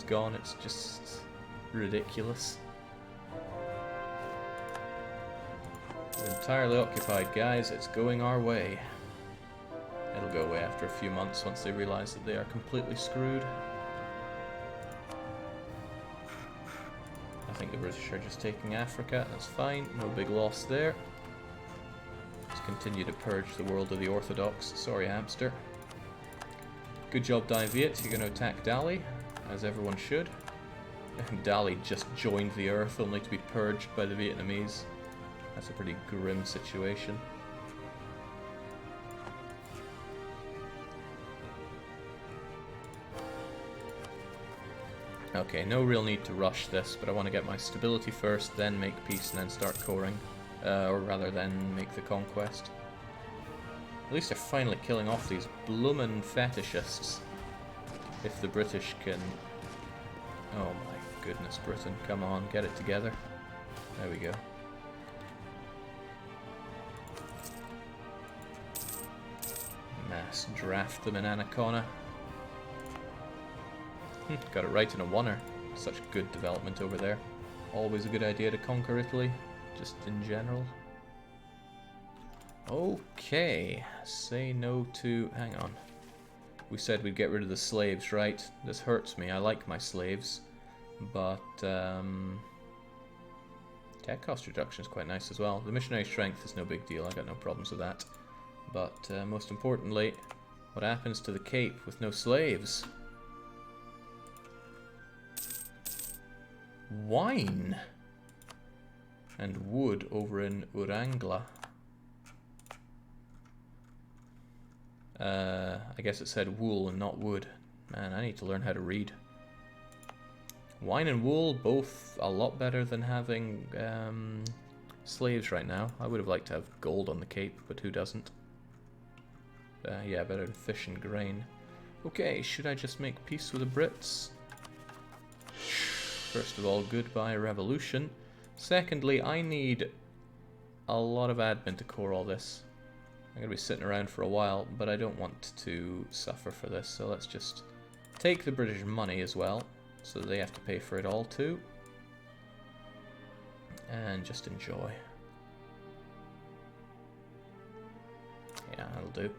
was gone. It's just ridiculous. We're entirely occupied, guys. It's going our way. It'll go away after a few months once they realize that they are completely screwed. I think the British are just taking Africa. That's fine. No big loss there. Let's continue to purge the world of the Orthodox. Sorry, hamster. Good job, Dai Viet. You're going to attack Dali, as everyone should. Dali just joined the Earth only to be purged by the Vietnamese. That's a pretty grim situation. Okay, no real need to rush this, but I want to get my stability first, then make peace, and then start coring. Or rather, then make the conquest. At least they're finally killing off these bloomin' fetishists. If the British can... Oh my goodness, Britain, come on, get it together. There we go. Mass draft them in Ancona. Got it right in a oneer. Such good development over there. Always a good idea to conquer Italy, just in general. Okay, say no to... hang on. We said we'd get rid of the slaves, right? This hurts me. I like my slaves. But, tech cost reduction is quite nice as well. The missionary strength is no big deal. I got no problems with that. But, most importantly, what happens to the Cape with no slaves? Wine and wood over in Urangla. I guess it said wool and not wood. Man, I need to learn how to read. Wine and wool, both a lot better than having slaves right now. I would have liked to have gold on the Cape, but who doesn't? Yeah, better than fish and grain. Okay, should I just make peace with the Brits? First of all, goodbye revolution. Secondly, I need a lot of admin to core all this. I'm going to be sitting around for a while, but I don't want to suffer for this, so let's just take the British money as well, so they have to pay for it all too. And just enjoy. Yeah, that'll do.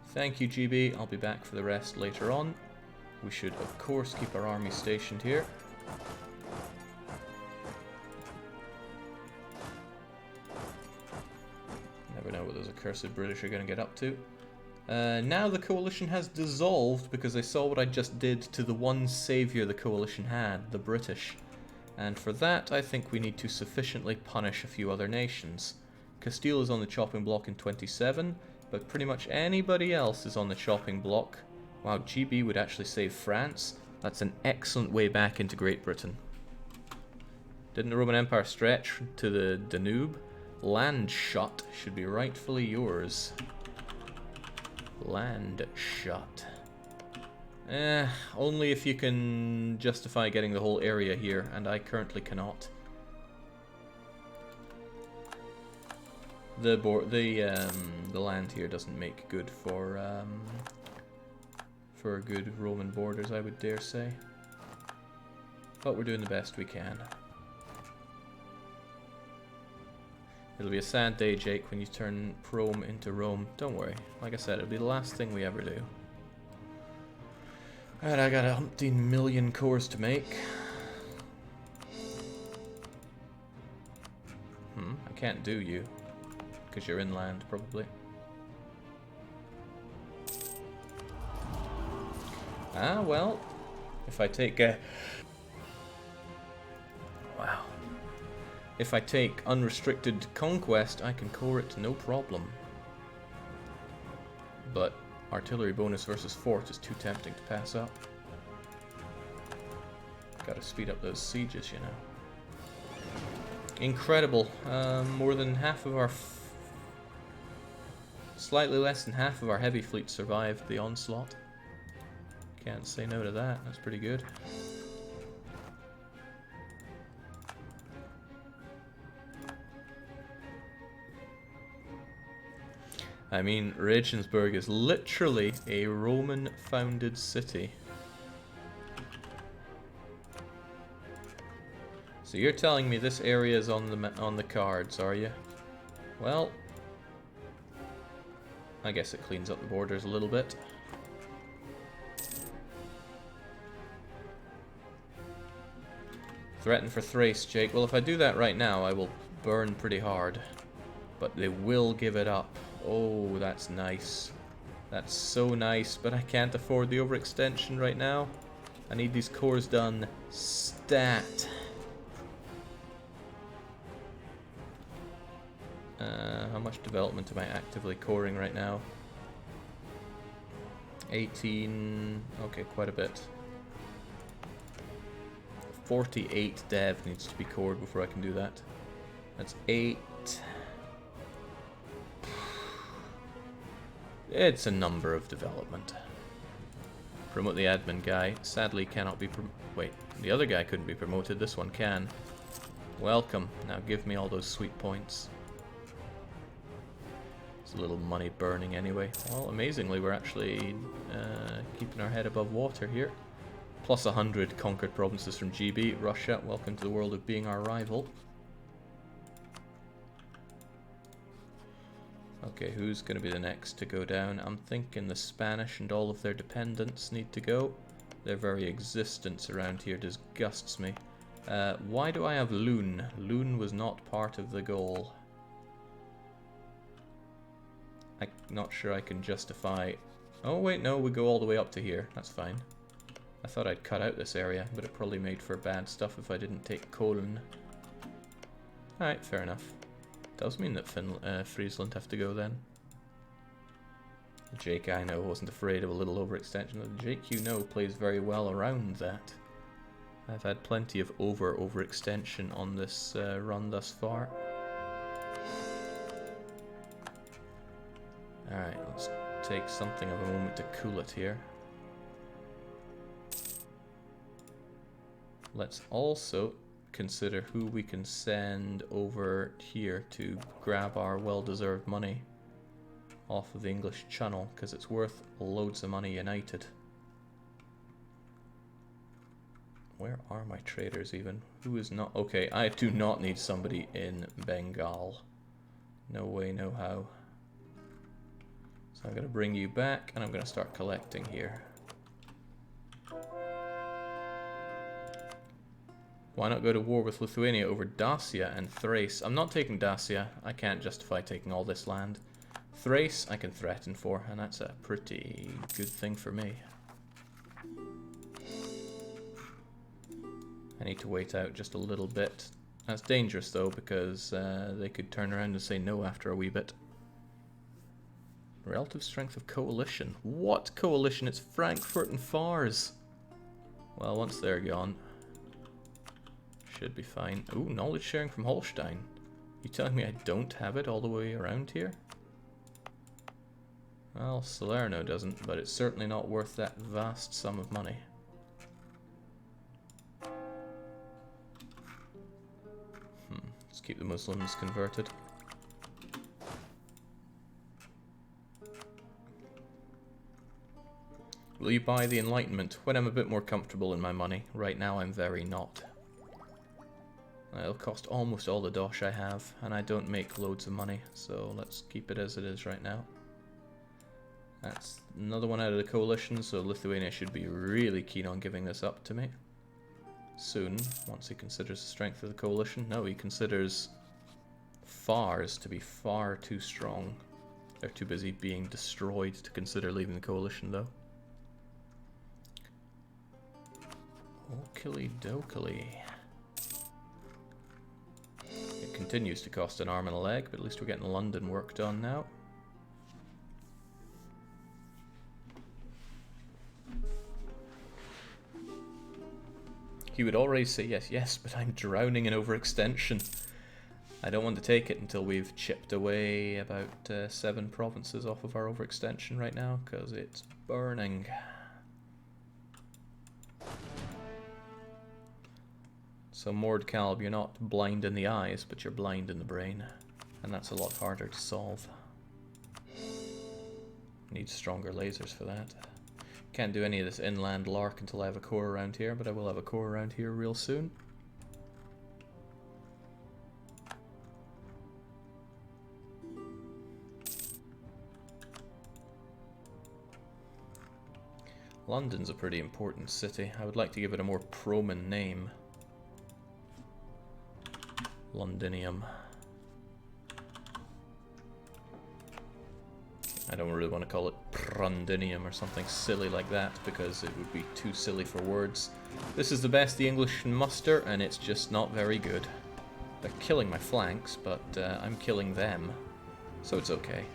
Thank you, GB. I'll be back for the rest later on. We should, of course, keep our army stationed here. Never know what those accursed British are going to get up to. Now the coalition has dissolved because they saw what I just did to the one saviour the coalition had, the British. And for that, I think we need to sufficiently punish a few other nations. Castile is on the chopping block in 27, but pretty much anybody else is on the chopping block. Wow, GB would actually save France. That's an excellent way back into Great Britain. Didn't the Roman Empire stretch to the Danube? Land shot should be rightfully yours. Land shot. Only if you can justify getting the whole area here, and I currently cannot. The land here doesn't make good for good Roman borders, I would dare say. But we're doing the best we can. It'll be a sad day, Jake, when you turn Prome into Rome. Don't worry. Like I said, it'll be the last thing we ever do. Alright, I got 100 million cores to make. I can't do you. Because you're inland, probably. Ah, well, if I take wow. If I take unrestricted conquest, I can core it no problem. But artillery bonus versus fort is too tempting to pass up. Gotta speed up those sieges, you know. Incredible. More than half of our... slightly less than half of our heavy fleet survived the onslaught. Can't say no to that. That's pretty good. I mean, Regensburg is literally a Roman-founded city. So you're telling me this area is on the cards, are you? Well, I guess it cleans up the borders a little bit. Threaten for Thrace, Jake. Well, if I do that right now, I will burn pretty hard. But they will give it up. Oh, that's nice. That's so nice, but I can't afford the overextension right now. I need these cores done stat. How much development am I actively coring right now? 18... okay, quite a bit. 48 dev needs to be cored before I can do that. That's 8. It's a number of development. Promote the admin guy. Sadly cannot be wait, the other guy couldn't be promoted, this one can. Welcome. Now give me all those sweet points. It's a little money burning anyway. Well, amazingly we're actually keeping our head above water here. Plus 100 conquered provinces from GB. Russia, welcome to the world of being our rival. Okay, who's going to be the next to go down? I'm thinking the Spanish and all of their dependents need to go. Their very existence around here disgusts me. Why do I have Loon? Loon was not part of the goal. I'm not sure I can justify... oh wait, no, we go all the way up to here. That's fine. I thought I'd cut out this area, but it probably made for bad stuff if I didn't take Cologne. Alright, fair enough. Does mean that Friesland have to go then. Jake, I know, wasn't afraid of a little overextension. Jake, you know, plays very well around that. I've had plenty of overextension on this run thus far. Alright, let's take something of a moment to cool it here. Let's also consider who we can send over here to grab our well-deserved money off of the English Channel, because it's worth loads of money united. Where are my traders even? Who is not... okay, I do not need somebody in Bengal. No way, no how. So I'm going to bring you back and I'm going to start collecting here. Why not go to war with Lithuania over Dacia and Thrace? I'm not taking Dacia. I can't justify taking all this land. Thrace I can threaten for, and that's a pretty good thing for me. I need to wait out just a little bit. That's dangerous though, because they could turn around and say no after a wee bit. Relative strength of coalition. What coalition? It's Frankfurt and Fars. Well, once they're gone, should be fine. Ooh, knowledge sharing from Holstein. You telling me I don't have it all the way around here? Well, Salerno doesn't, but it's certainly not worth that vast sum of money. Let's keep the Muslims converted. Will you buy the Enlightenment when I'm a bit more comfortable in my money? Right now I'm very not. It'll cost almost all the dosh I have, and I don't make loads of money, so let's keep it as it is right now. That's another one out of the coalition, so Lithuania should be really keen on giving this up to me. Soon, once he considers the strength of the coalition. No, he considers Fars to be far too strong. They're too busy being destroyed to consider leaving the coalition, though. Okily dokily. It continues to cost an arm and a leg, but at least we're getting London work done now. He would already say yes, yes, but I'm drowning in overextension. I don't want to take it until we've chipped away about 7 provinces off of our overextension right now, because it's burning. So Mordkalb, you're not blind in the eyes, but you're blind in the brain. And that's a lot harder to solve. Need stronger lasers for that. Can't do any of this inland lark until I have a core around here, but I will have a core around here real soon. London's a pretty important city. I would like to give it a more PRoman name. Londinium. I don't really want to call it Prundinium or something silly like that, because it would be too silly for words. This is the best the English can muster, and it's just not very good. They're killing my flanks, but I'm killing them, so it's okay.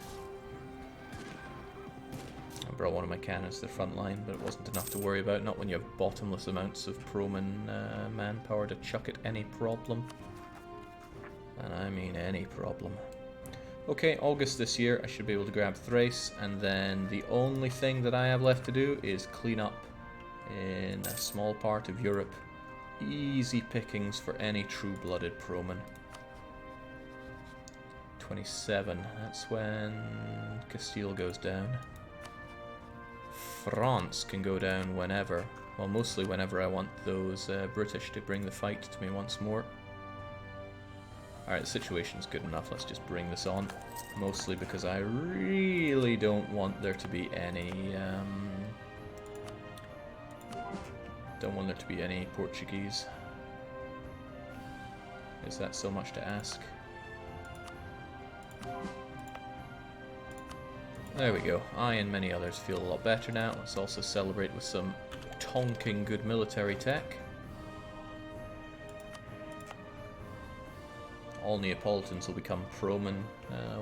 I brought one of my cannons to the front line, but it wasn't enough to worry about, not when you have bottomless amounts of PRoman manpower to chuck at any problem. And I mean any problem. Okay, August this year, I should be able to grab Thrace, and then the only thing that I have left to do is clean up in a small part of Europe. Easy pickings for any true-blooded PRoman. 27, that's when Castile goes down. France can go down whenever, well, mostly whenever I want those British to bring the fight to me once more. Alright, the situation's good enough, let's just bring this on. Mostly because I really don't want there to be any, Portuguese. Is that so much to ask? There we go. I and many others feel a lot better now. Let's also celebrate with some tonking good military tech. All Neapolitans will become PRoman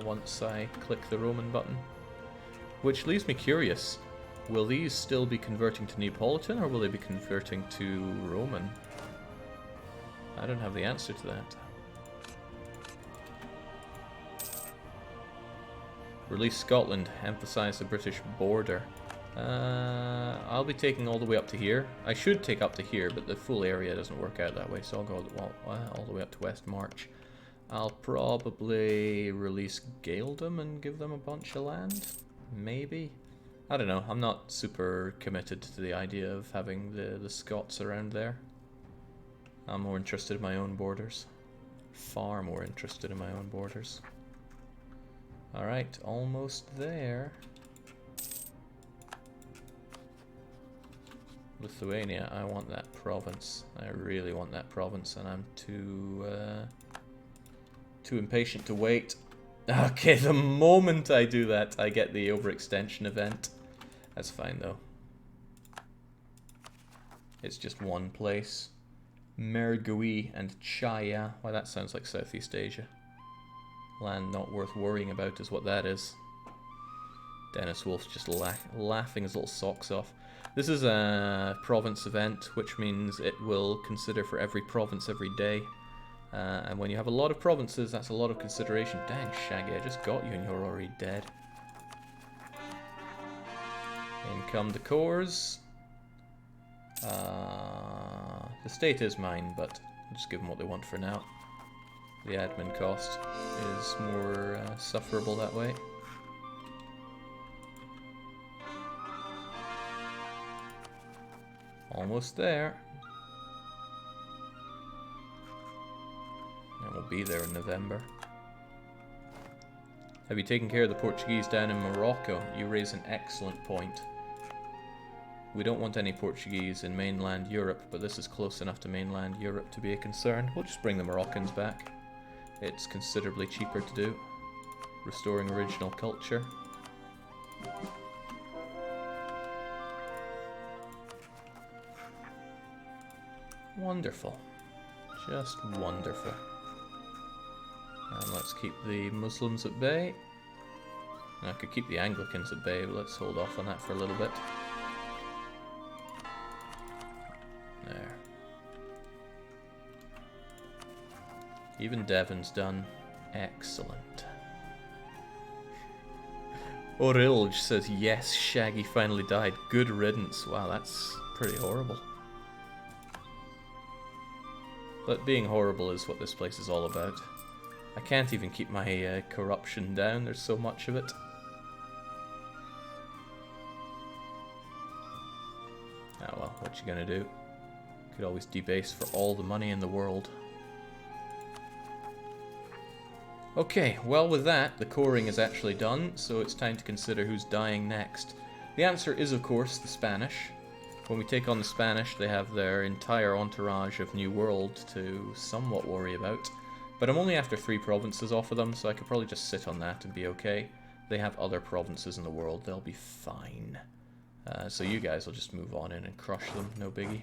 once I click the Roman button. Which leaves me curious. Will these still be converting to Neapolitan, or will they be converting to Roman? I don't have the answer to that. Release Scotland, emphasize the British border. I'll be taking all the way up to here. I should take up to here, but the full area doesn't work out that way, so I'll go all the way up to West March. I'll probably release Gaeldom and give them a bunch of land. Maybe. I don't know. I'm not super committed to the idea of having the Scots around there. I'm more interested in my own borders. Far more interested in my own borders. Alright, almost there. Lithuania, I want that province. I really want that province, and I'm too impatient to wait. Okay, the moment I do that, I get the overextension event. That's fine, though. It's just one place. Mergui and Chaya. Why, that sounds like Southeast Asia. Land not worth worrying about is what that is. Dennis Wolf's just laughing his little socks off. This is a province event, which means it will consider for every province every day. And when you have a lot of provinces, that's a lot of consideration. Dang, Shaggy, I just got you and you're already dead. In come the cores. The state is mine, but I'll just give them what they want for now. The admin cost is more sufferable that way. Almost there. And we'll be there in November. Have you taken care of the Portuguese down in Morocco? You raise an excellent point. We don't want any Portuguese in mainland Europe, but this is close enough to mainland Europe to be a concern. We'll just bring the Moroccans back. It's considerably cheaper to do. Restoring original culture. Wonderful. Just wonderful. And let's keep the Muslims at bay. I could keep the Anglicans at bay, but let's hold off on that for a little bit. There. Even Devon's done. Excellent. Orilge says, yes, Shaggy finally died. Good riddance. Wow, that's pretty horrible. But being horrible is what this place is all about. I can't even keep my corruption down, there's so much of it. what you gonna do? Could always debase for all the money in the world. Okay, well with that, the coring is actually done, so it's time to consider who's dying next. The answer is, of course, the Spanish. When we take on the Spanish, they have their entire entourage of New World to somewhat worry about. But I'm only after 3 provinces off of them, so I could probably just sit on that and be okay. They have other provinces in the world, they'll be fine. So you guys will just move on in and crush them, no biggie.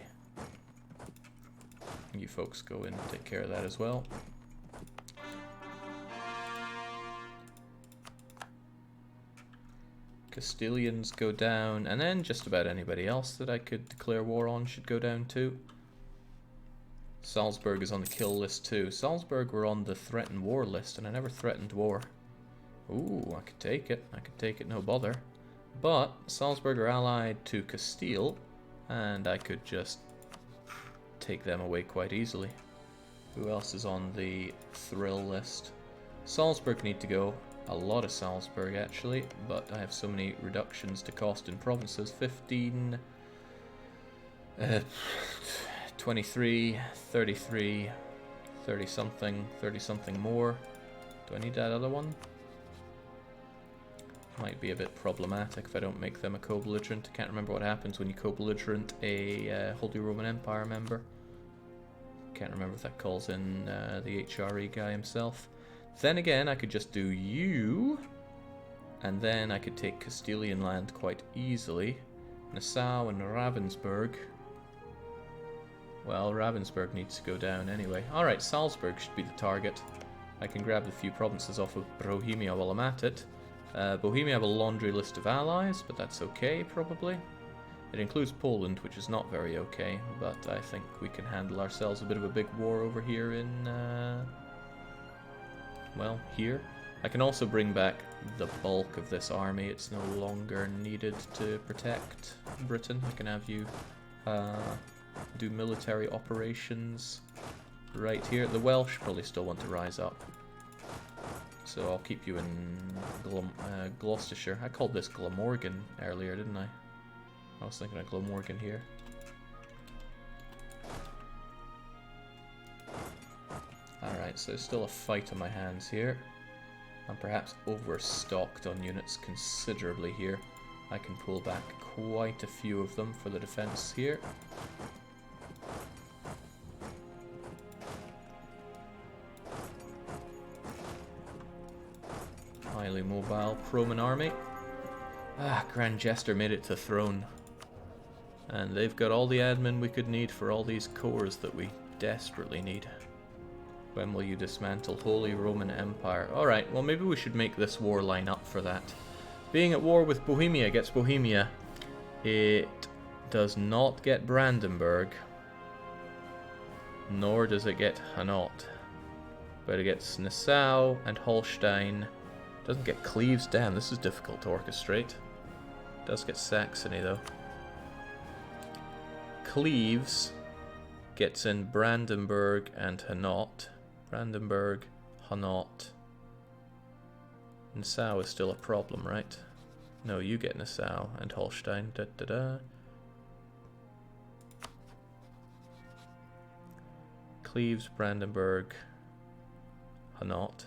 You folks go in and take care of that as well. Castilians go down, and then just about anybody else that I could declare war on should go down too. Salzburg is on the kill list too. Salzburg were on the threatened war list, and I never threatened war. Ooh, I could take it. I could take it, no bother. But Salzburg are allied to Castile, and I could just take them away quite easily. Who else is on the thrill list? Salzburg need to go. A lot of Salzburg actually, but I have so many reductions to cost in provinces. 15, 23, 33, 30 something more. Do I need that other one? Might be a bit problematic if I don't make them a co-belligerent. I can't remember what happens when you co-belligerent a Holy Roman Empire member. Can't remember if that calls in the HRE guy himself. Then again, I could just do you, and then I could take Castilian land quite easily. Nassau and Ravensburg. Well, Ravensburg needs to go down anyway. Alright, Salzburg should be the target. I can grab a few provinces off of Bohemia while I'm at it. Bohemia have a laundry list of allies, but that's okay, probably. It includes Poland, which is not very okay, but I think we can handle ourselves a bit of a big war over here in... well, here. I can also bring back the bulk of this army. It's no longer needed to protect Britain. I can have you do military operations right here. The Welsh probably still want to rise up. So I'll keep you in Gloucestershire. I called this Glamorgan earlier, didn't I? I was thinking of Glamorgan here. Alright, so there's still a fight on my hands here. I'm perhaps overstocked on units considerably here. I can pull back quite a few of them for the defense here. Highly mobile PRoman army. Ah, Grand Jester made it to throne. And they've got all the admin we could need for all these cores that we desperately need. When will you dismantle Holy Roman Empire? Alright, well maybe we should make this war line up for that. Being at war with Bohemia gets Bohemia. It does not get Brandenburg. Nor does it get Hainaut. But it gets Nassau and Holstein. Doesn't get Cleves. Damn, this is difficult to orchestrate. It does get Saxony though. Cleves gets in Brandenburg and Hainaut. Brandenburg, Hainaut. Nassau is still a problem, right? No, you get Nassau and Holstein. Da, da, da. Cleves, Brandenburg, Hainaut,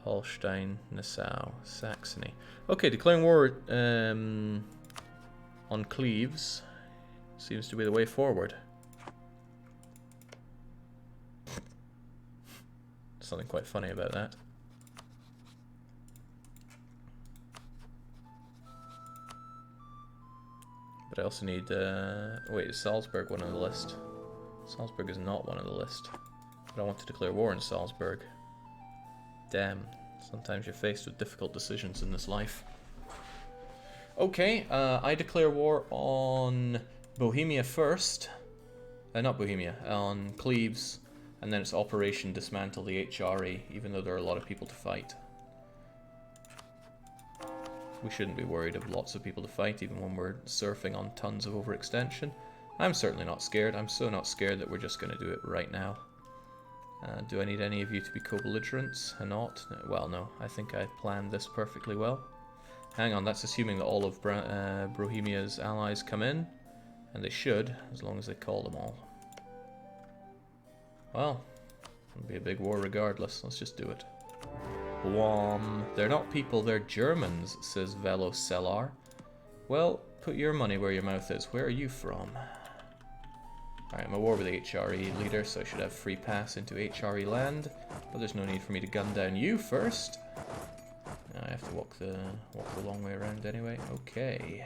Holstein, Nassau, Saxony. Okay, declaring war on Cleves seems to be the way forward. Something quite funny about that. But I also need... wait, is Salzburg one on the list? Salzburg is not one on the list. But I want to declare war on Salzburg. Damn. Sometimes you're faced with difficult decisions in this life. Okay, I declare war on Bohemia first. Not Bohemia, on Cleves. And then it's Operation Dismantle the HRE, even though there are a lot of people to fight. We shouldn't be worried of lots of people to fight, even when we're surfing on tons of overextension. I'm certainly not scared. I'm so not scared that we're just going to do it right now. Do I need any of you to be co-belligerents? Not? Well, no. I think I planned this perfectly well. Hang on, that's assuming that all of Bohemia's allies come in. And they should, as long as they call them all. Well, it'll be a big war regardless. Let's just do it. Whom. They're not people, they're Germans, says Velo Cellar. Well, put your money where your mouth is. Where are you from? Alright, I'm at war with the HRE leader, so I should have free pass into HRE land. But there's no need for me to gun down you first. I have to walk the long way around anyway. Okay.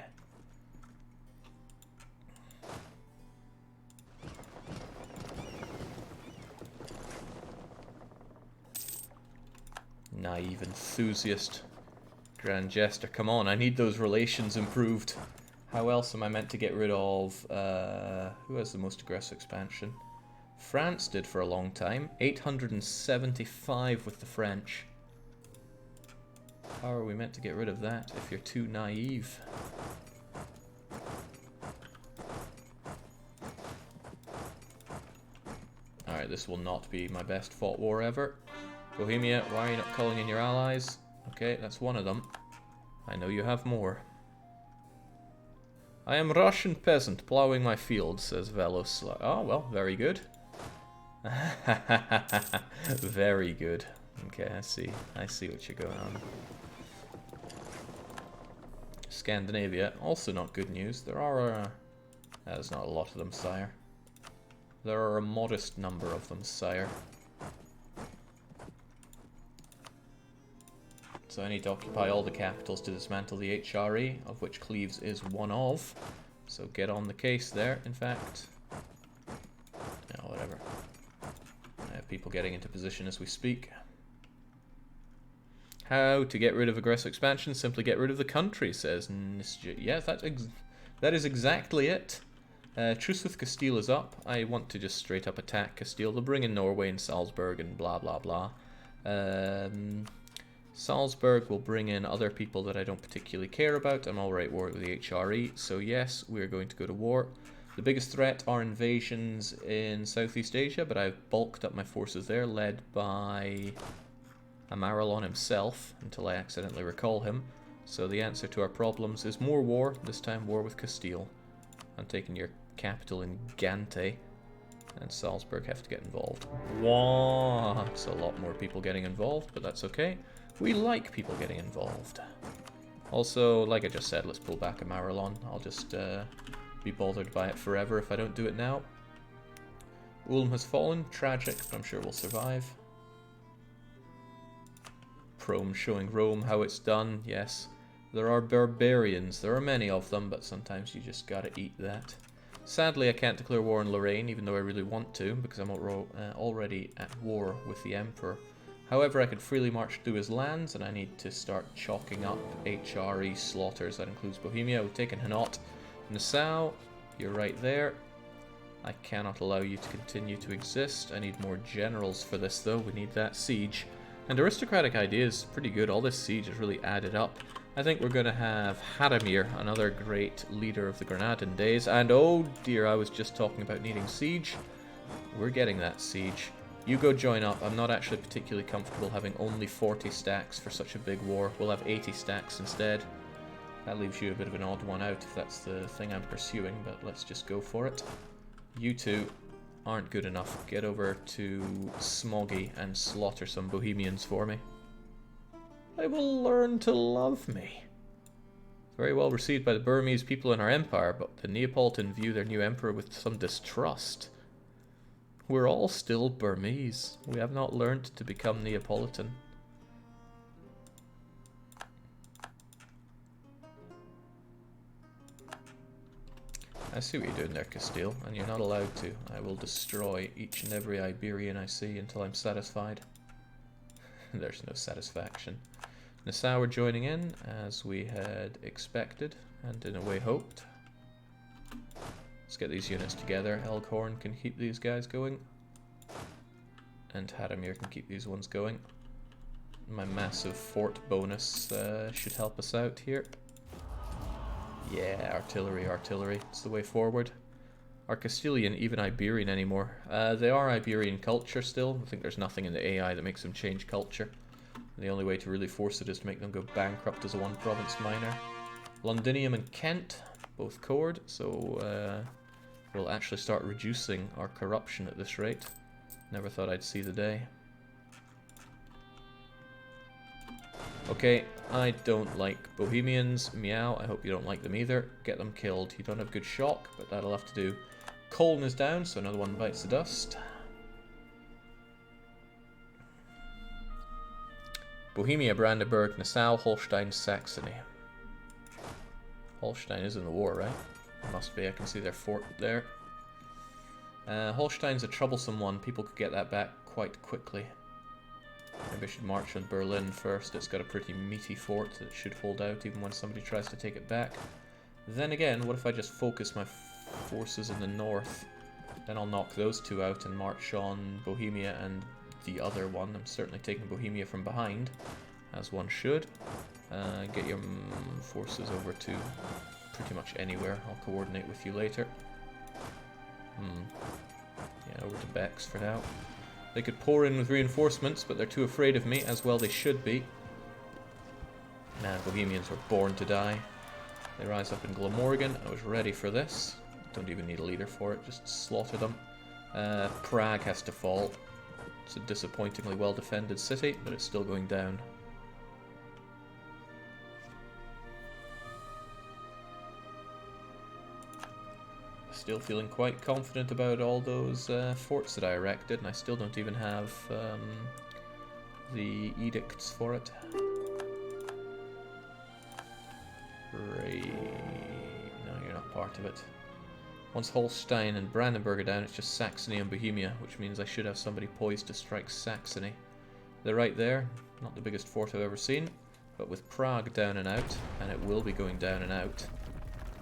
Naive enthusiast. Grand Jester. Come on, I need those relations improved. How else am I meant to get rid of... who has the most aggressive expansion? France did for a long time. 875 with the French. How are we meant to get rid of that if you're too naive? Alright, this will not be my best fought war ever. Bohemia, why are you not calling in your allies? Okay, that's one of them. I know you have more. I am Russian peasant plowing my field, says Velos. Oh, well, very good. Very good. Okay, I see. I see what you're going on. Scandinavia, also not good news. There are there's not a lot of them, sire. There are a modest number of them, sire. So I need to occupy all the capitals to dismantle the HRE, of which Cleves is one of. So get on the case there, in fact. No, whatever. I have people getting into position as we speak. How to get rid of aggressive expansion? Simply get rid of the country, says Nisja. Yeah, that is exactly it. Truce with Castile is up. I want to just straight up attack Castile. They'll bring in Norway and Salzburg and blah blah blah. Salzburg will bring in other people that I don't particularly care about. I'm alright war with the HRE, so yes, we're going to go to war. The biggest threat are invasions in Southeast Asia, but I've bulked up my forces there, led by Amarylon himself, until I accidentally recall him. So the answer to our problems is more war, this time war with Castile. I'm taking your capital in Gante, and Salzburg have to get involved. What? It's a lot more people getting involved, but that's okay. We like people getting involved. Also, like I just said, let's pull back Amarylon. I'll just be bothered by it forever if I don't do it now. Ulm has fallen. Tragic, but I'm sure we'll survive. Prome showing Rome how it's done. Yes, there are barbarians. There are many of them, but sometimes you just gotta eat that. Sadly, I can't declare war on Lorraine, even though I really want to, because I'm already at war with the Emperor. However, I can freely march through his lands, and I need to start chalking up HRE slaughters. That includes Bohemia. We've taken Hainaut. Nassau, you're right there. I cannot allow you to continue to exist. I need more generals for this, though. We need that siege. And aristocratic idea is pretty good. All this siege has really added up. I think we're going to have Hadamir, another great leader of the Granadan days. And oh dear, I was just talking about needing siege. We're getting that siege. You go join up. I'm not actually particularly comfortable having only 40 stacks for such a big war. We'll have 80 stacks instead. That leaves you a bit of an odd one out if that's the thing I'm pursuing, but let's just go for it. You two aren't good enough. Get over to Smoggy and slaughter some Bohemians for me. They will learn to love me. Very well received by the Burmese people in our empire, but the Neapolitan view their new emperor with some distrust. We're all still Burmese. We have not learned to become Neapolitan. I see what you're doing there, Castile, and you're not allowed to. I will destroy each and every Iberian I see until I'm satisfied. There's no satisfaction. Nassau are joining in, as we had expected, and in a way hoped. Let's get these units together. Elkhorn can keep these guys going. And Hadamir can keep these ones going. My massive fort bonus should help us out here. Yeah, artillery, artillery. It's the way forward. Are Castilian even Iberian anymore? They are Iberian culture still. I think there's nothing in the AI that makes them change culture. And the only way to really force it is to make them go bankrupt as a one-province minor. Londinium and Kent, both cored, so we'll actually start reducing our corruption at this rate. Never thought I'd see the day. Okay, I don't like Bohemians. Meow, I hope you don't like them either. Get them killed. You don't have good shock, but that'll have to do. Colne is down, so another one bites the dust. Bohemia, Brandenburg, Nassau, Holstein, Saxony. Holstein is in the war, right? Must be. I can see their fort there. Holstein's a troublesome one. People could get that back quite quickly. Maybe I should march on Berlin first. It's got a pretty meaty fort that should hold out even when somebody tries to take it back. Then again, what if I just focus my forces in the north? Then I'll knock those two out and march on Bohemia and the other one. I'm certainly taking Bohemia from behind, as one should. Get your forces over to pretty much anywhere. I'll coordinate with you later. Yeah, over to Bex for now. They could pour in with reinforcements, but they're too afraid of me, as well they should be. Man, Bohemians were born to die. They rise up in Glamorgan. I was ready for this. Don't even need a leader for it, just slaughter them. Prague has to fall. It's a disappointingly well-defended city, but it's still going down. Still feeling quite confident about all those forts that I erected, and I still don't even have the edicts for it. No, you're not part of it. Once Holstein and Brandenburg are down, it's just Saxony and Bohemia, which means I should have somebody poised to strike Saxony. They're right there, not the biggest fort I've ever seen, but with Prague down and out, and it will be going down and out,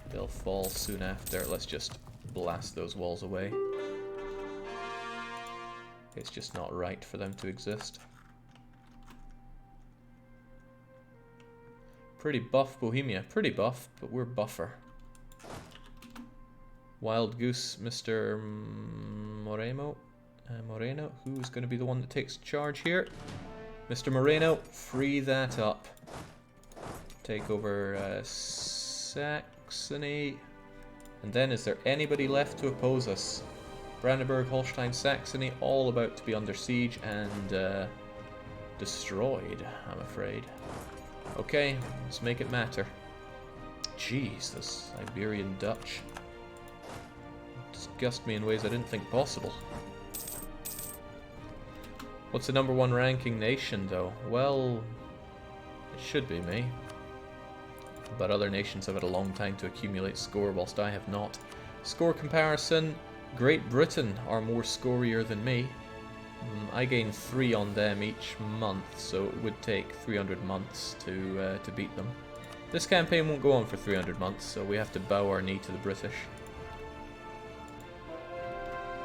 they'll fall soon after. Let's just blast those walls away. It's just not right for them to exist. Pretty buff Bohemia, pretty buff, but we're buffer. Wild Goose, Mr. Moreno, who's going to be the one that takes charge here? Mr. Moreno, free that up. Take over Saxony. And then, is there anybody left to oppose us? Brandenburg, Holstein, Saxony, all about to be under siege and destroyed, I'm afraid. Okay, let's make it matter. Jeez, this Iberian Dutch disgust me in ways I didn't think possible. What's the #1 ranking nation, though? Well, it should be me. But other nations have had a long time to accumulate score, whilst I have not. Score comparison, Great Britain are more scorier than me. I gain 3 on them each month, so it would take 300 months to beat them. This campaign won't go on for 300 months, so we have to bow our knee to the British.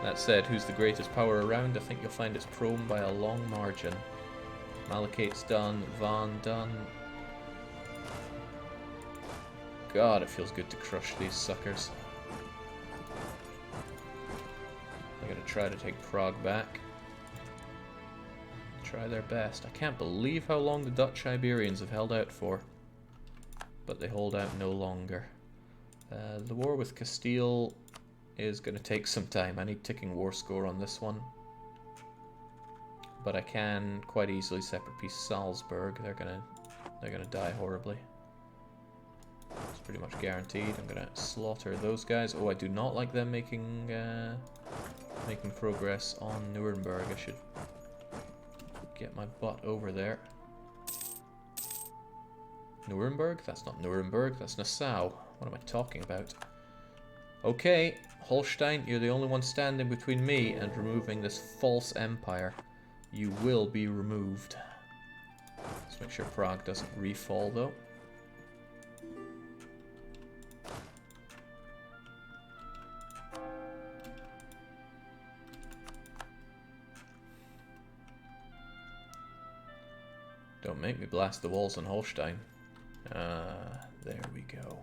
That said, who's the greatest power around? I think you'll find it's PRoman by a long margin. Malachate's done, Van done. God, it feels good to crush these suckers. I'm gonna try to take Prague back. Try their best. I can't believe how long the Dutch Iberians have held out for. But they hold out no longer. The war with Castile is going to take some time. I need ticking war score on this one. But I can quite easily separate piece Salzburg. They're gonna die horribly. It's pretty much guaranteed. I'm gonna slaughter those guys. Oh, I do not like them making progress on Nuremberg. I should get my butt over there. Nuremberg? That's not Nuremberg, that's Nassau. What am I talking about? Okay, Holstein, you're the only one standing between me and removing this false empire. You will be removed. Let's make sure Prague doesn't refall, though. Don't make me blast the walls on Holstein. There we go.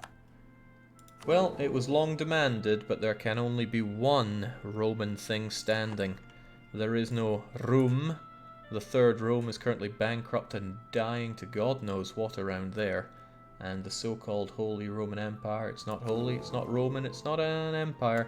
Well, it was long demanded, but there can only be one Roman thing standing. There is no Rome. The third Rome is currently bankrupt and dying to God knows what around there. And the so-called Holy Roman Empire, it's not holy, it's not Roman, it's not an empire.